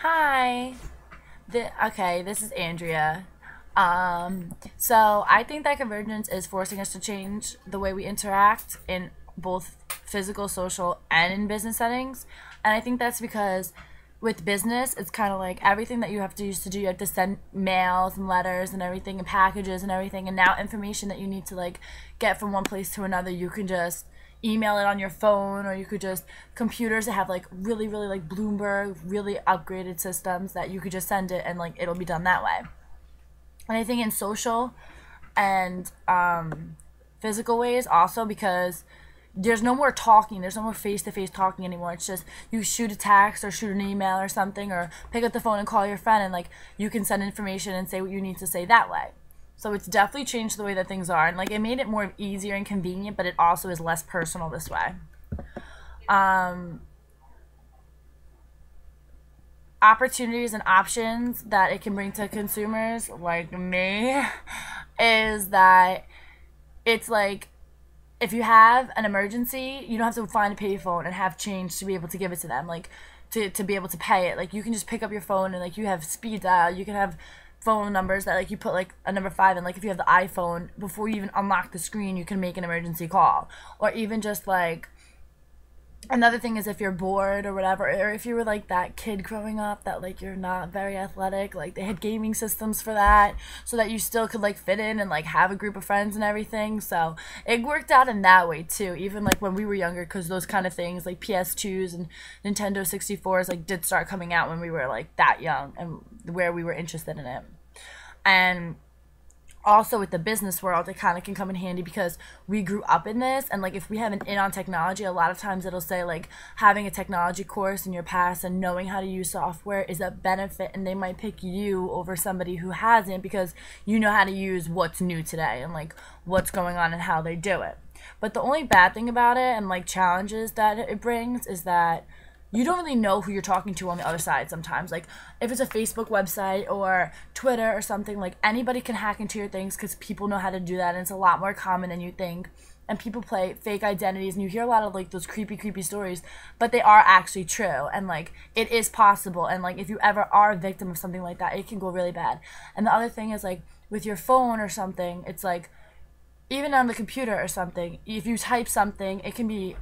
Hi. Okay, this is Andrea. So I think that convergence is forcing us to change the way we interact in both physical, social, and in business settings. And I think that's because with business, it's kind of like everything that you have to use to do. You have to send mails and letters and everything and packages and everything. And now information that you need to like get from one place to another, you can just email it on your phone, or you could just computers that have like really like Bloomberg really upgraded systems that you could just send it and like it'll be done that way. And I think in social and physical ways also, because there's no more talking, there's no more face-to-face talking anymore. It's just you shoot a text or shoot an email or something, or pick up the phone and call your friend, and like you can send information and say what you need to say that way. So it's definitely changed the way that things are, and like it made it more easier and convenient, but it also is less personal this way. um, Opportunities and options that it can bring to consumers like me is that it's like if you have an emergency, you don't have to find a payphone and have change to be able to give it to them, like to be able to pay it. Like you can just pick up your phone and like you have speed dial. You can have phone numbers that like you put like a number five, and like if you have the iPhone, before you even unlock the screen, you can make an emergency call. Or even just like another thing is if you're bored or whatever, or if you were like that kid growing up that like you're not very athletic, like they had gaming systems for that so that you still could like fit in and like have a group of friends and everything. So it worked out in that way too, even like when we were younger, because those kind of things like PS2s and Nintendo 64s like did start coming out when we were like that young and where we were interested in it. And also with the business world, it kind of can come in handy because we grew up in this, and like if we have an in on technology, a lot of times it'll say like having a technology course in your past and knowing how to use software is a benefit, and they might pick you over somebody who hasn't because you know how to use what's new today and like what's going on and how they do it. But the only bad thing about it and like challenges that it brings is that you don't really know who you're talking to on the other side sometimes. Like if it's a Facebook website or Twitter or something, like anybody can hack into your things because people know how to do that, and it's a lot more common than you think. And people play fake identities, and you hear a lot of like those creepy stories, but they are actually true, and like it is possible. And like if you ever are a victim of something like that, it can go really bad. And the other thing is like with your phone or something, it's like even on the computer or something, if you type something, it can be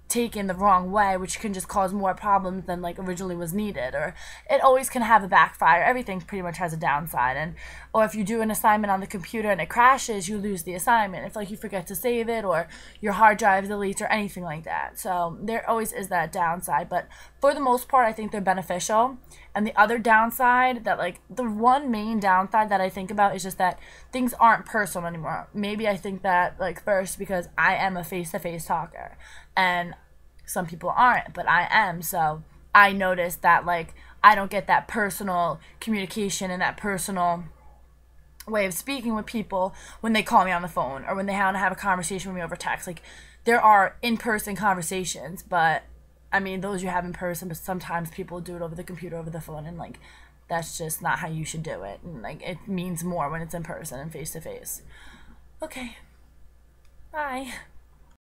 taken the wrong way, which can just cause more problems than like originally was needed. Or it always can have a backfire. Everything pretty much has a downside. And or if you do an assignment on the computer and it crashes, you lose the assignment if like you forget to save it, or your hard drive deletes, or anything like that. So there always is that downside, but for the most part I think they're beneficial. And the other downside, that like the one main downside that I think about, is just that things aren't personal anymore. Maybe I think that like first because I am a face-to-face talker, and some people aren't, but I am. So I noticed that like I don't get that personal communication and that personal way of speaking with people when they call me on the phone or when they want to have a conversation with me over text. Like there are in-person conversations, but I mean those you have in person, but sometimes people do it over the computer, over the phone, and like that's just not how you should do it. And like it means more when it's in person and face to face. Okay, bye.